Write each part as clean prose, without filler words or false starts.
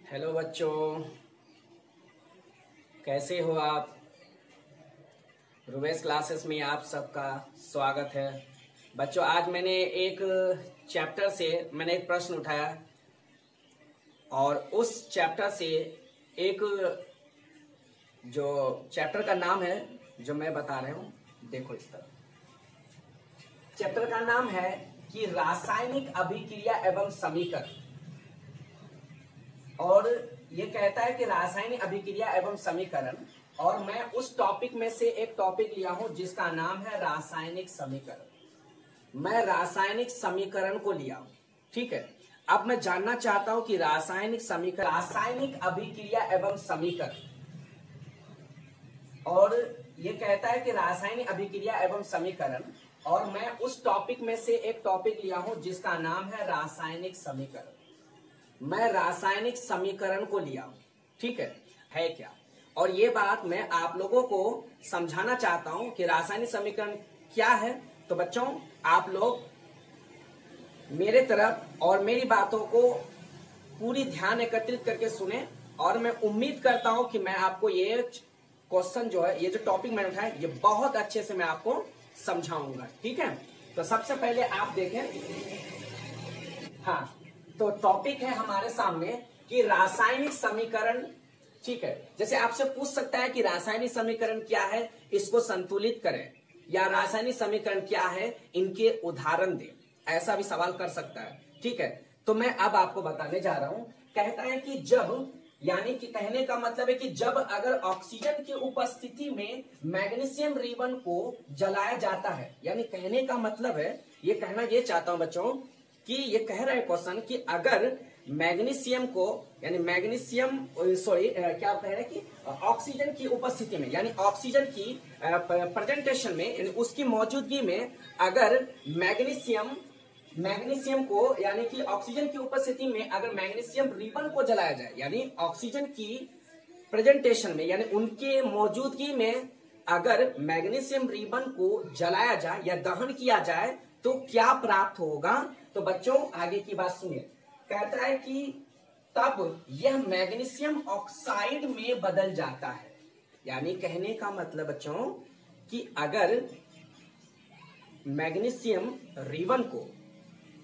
Hello बच्चों, कैसे हो आप। रुवेश क्लासेस में आप सबका स्वागत है। बच्चों, आज मैंने एक चैप्टर से एक प्रश्न उठाया और उस चैप्टर से एक जो चैप्टर का नाम है जो मैं बता रहा हूँ, देखो इस तरह। चैप्टर का नाम है कि रासायनिक अभिक्रिया एवं समीकरण। और ये कहता है कि रासायनिक अभिक्रिया एवं समीकरण, और मैं उस टॉपिक में से एक टॉपिक लिया हूं जिसका नाम है रासायनिक समीकरण। मैं रासायनिक समीकरण को लिया हूं, ठीक है। अब मैं जानना चाहता हूं कि रासायनिक समीकरण, रासायनिक अभिक्रिया एवं समीकरण, और ये कहता है कि रासायनिक अभिक्रिया एवं समीकरण, और मैं उस टॉपिक में से एक टॉपिक लिया हूं जिसका नाम है रासायनिक समीकरण। मैं रासायनिक समीकरण को लिया हूं, ठीक है क्या। और ये बात मैं आप लोगों को समझाना चाहता हूं कि रासायनिक समीकरण क्या है। तो बच्चों, आप लोग मेरे तरफ और मेरी बातों को पूरी ध्यान एकत्रित करके सुने, और मैं उम्मीद करता हूं कि मैं आपको ये क्वेश्चन जो है, ये जो टॉपिक मैंने उठाया, ये बहुत अच्छे से मैं आपको समझाऊंगा, ठीक है। तो सबसे पहले आप देखें, हाँ, तो टॉपिक है हमारे सामने कि रासायनिक समीकरण, ठीक है। जैसे आपसे पूछ सकता है कि रासायनिक समीकरण क्या है, इसको संतुलित करें, या रासायनिक समीकरण क्या है, इनके उदाहरण दें, ऐसा भी सवाल कर सकता है, ठीक है। तो मैं अब आपको बताने जा रहा हूं। कहता है कि जब, यानी कि कहने का मतलब है कि जब अगर ऑक्सीजन की उपस्थिति में मैग्नीशियम रिबन को जलाया जाता है, यानी कहने का मतलब है, ये कहना ये चाहता हूं बच्चों कि ये कह रहा है क्वेश्चन कि अगर मैग्नीशियम को, यानी मैग्नीशियम क्या कह रहे हैं कि ऑक्सीजन की उपस्थिति में, यानी ऑक्सीजन की प्रेजेंटेशन में, यानी उसकी मौजूदगी में अगर मैग्नीशियम को, यानी कि ऑक्सीजन की उपस्थिति में अगर मैग्नीशियम रिबन को जलाया जाए, यानी ऑक्सीजन की प्रेजेंटेशन में, यानी उनके मौजूदगी में अगर मैग्नीशियम रिबन को जलाया जाए या दहन किया जाए तो क्या प्राप्त होगा। तो बच्चों, आगे की बात सुनिए। कहता है कि तब यह मैग्नीशियम ऑक्साइड में बदल जाता है। यानी कहने का मतलब बच्चों कि अगर मैग्नीशियम रिबन को,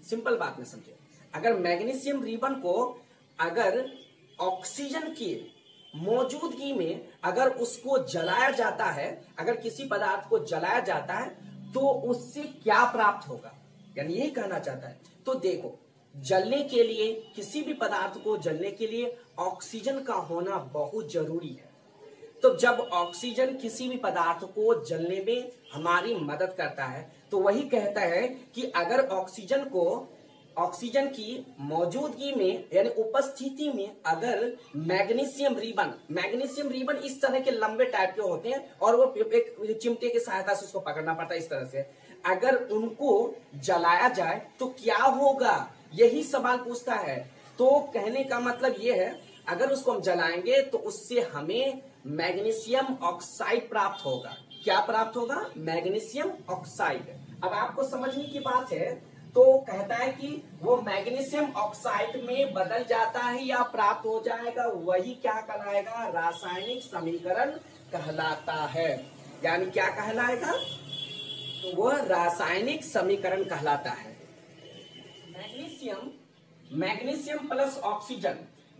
सिंपल बात में समझे, अगर मैग्नीशियम रिबन को अगर ऑक्सीजन की मौजूदगी में अगर उसको जलाया जाता है, अगर किसी पदार्थ को जलाया जाता है तो उससे क्या प्राप्त होगा, यानी यही कहना चाहता है। तो देखो, जलने के लिए, किसी भी पदार्थ को जलने के लिए ऑक्सीजन का होना बहुत जरूरी है। तो जब ऑक्सीजन किसी भी पदार्थ को जलने में हमारी मदद करता है, तो वही कहता है कि अगर ऑक्सीजन की मौजूदगी में, यानी उपस्थिति में अगर मैग्नीशियम रिबन इस तरह के लंबे टाइप के होते हैं, और वो एक चिमटे की सहायता से उसको पकड़ना पड़ता है इस तरह से, अगर उनको जलाया जाए तो क्या होगा, यही सवाल पूछता है। तो कहने का मतलब ये है, अगर उसको हम जलाएंगे तो उससे हमें मैग्नीशियम ऑक्साइड प्राप्त होगा। क्या प्राप्त होगा? Magnesium oxide. अब आपको समझने की बात है, तो कहता है कि वो मैग्नीशियम ऑक्साइड में बदल जाता है या प्राप्त हो जाएगा, वही क्या कहलाएगा? रासायनिक समीकरण कहलाता है। यानी क्या कहलाएगा? तो वह रासायनिक समीकरण कहलाता है। मैग्नीशियम प्लस ऑक्सीजन,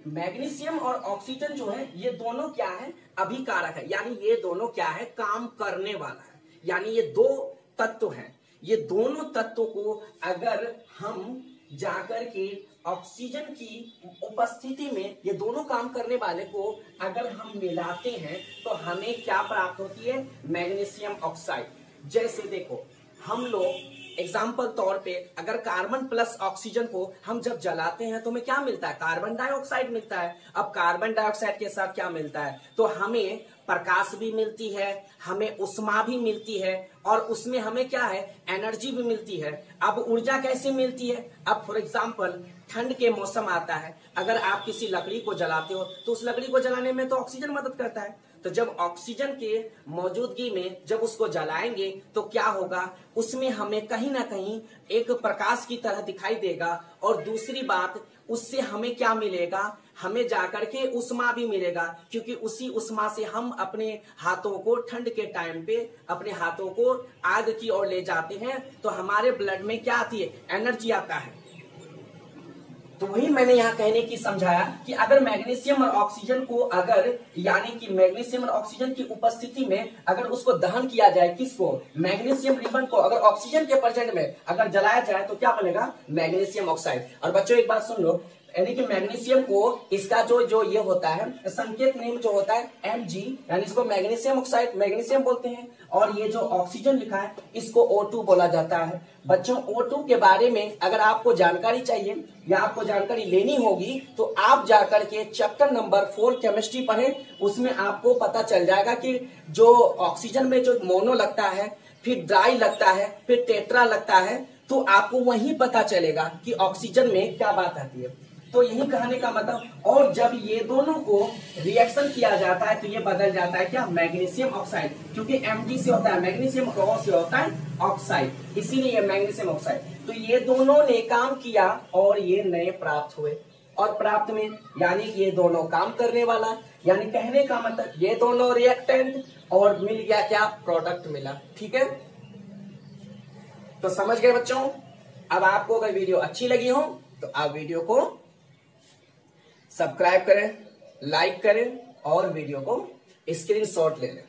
मैग्नीशियम और ऑक्सीजन जो है, ये दोनों क्या है? अभिकारक है। यानी ये दोनों क्या है? काम करने वाला है। यानी ये दो तत्व हैं। ये दोनों तत्वों को अगर हम जाकर के ऑक्सीजन की उपस्थिति में, ये दोनों काम करने वाले को अगर हम मिलाते हैं तो हमें क्या प्राप्त होती है? Magnesium oxide. जैसे देखो, हम लोग एग्जाम्पल तौर पे अगर कार्बन प्लस ऑक्सीजन को हम जब जलाते हैं तो हमें क्या मिलता है? कार्बन डाइऑक्साइड मिलता है। अब कार्बन डाइऑक्साइड के साथ क्या मिलता है? तो हमें प्रकाश भी मिलती है, हमें उष्मा भी मिलती है, और उसमें हमें क्या है? एनर्जी भी मिलती है। अब ऊर्जा कैसे मिलती है? अब फॉर एग्जाम्पल ठंड के मौसम आता है, अगर आप किसी लकड़ी को जलाते हो तो उस लकड़ी को जलाने में तो ऑक्सीजन मदद करता है। तो जब ऑक्सीजन के मौजूदगी में जब उसको जलाएंगे तो क्या होगा, उसमें हमें कहीं ना कहीं एक प्रकाश की तरह दिखाई देगा। और दूसरी बात, उससे हमें क्या मिलेगा, हमें जाकर के उष्मा भी मिलेगा, क्योंकि उसी उष्मा से हम अपने हाथों को ठंड के टाइम पे अपने हाथों को आग की ओर ले जाते हैं, तो हमारे ब्लड में क्या आती है, एनर्जी आता है। तो वही मैंने यहाँ कहने की समझाया कि अगर मैग्नीशियम और ऑक्सीजन को अगर यानी कि मैग्नीशियम और ऑक्सीजन की उपस्थिति में अगर उसको दहन किया जाए, किसको, मैग्नीशियम रिबन को अगर ऑक्सीजन के प्रेजेंट में अगर जलाया जाए तो क्या बनेगा, मैग्नीशियम ऑक्साइड। और बच्चों एक बात सुन लो, यानी कि मैग्नीशियम को इसका जो ये होता है संकेत नेम जो होता है Mg, यानी इसको मैग्नीशियम ऑक्साइड मैग्नीशियम बोलते हैं। और ये जो ऑक्सीजन लिखा है इसको O2 बोला जाता है। बच्चों O2 के बारे में अगर आपको जानकारी चाहिए या आपको जानकारी लेनी होगी तो आप जाकर के चैप्टर नंबर 4 केमिस्ट्री पढ़ें, उसमें आपको पता चल जाएगा कि जो ऑक्सीजन में जो मोनो लगता है, फिर ड्राई लगता है, फिर टेट्रा लगता है, तो आपको वहीं पता चलेगा कि ऑक्सीजन में क्या बात आती है। तो यही कहने का मतलब, और जब ये दोनों को रिएक्शन किया जाता है तो ये बदल जाता है क्या, मैग्नीशियम ऑक्साइड, क्योंकि Mg से होता है मैग्नीशियम और से होता है ऑक्साइड, इसीलिए ये मैग्नीशियम ऑक्साइड। तो ये दोनों ने काम किया और ये नए प्राप्त हुए। और प्राप्त में यानी ये दोनों काम करने वाला, यानी कहने का मतलब ये दोनों रिएक्टेंट और मिल गया क्या, प्रोडक्ट मिला। ठीक है, तो समझ गए बच्चों। अब आपको अगर वीडियो अच्छी लगी हो तो आप वीडियो को सब्सक्राइब करें, लाइक करें और वीडियो को स्क्रीनशॉट ले लें।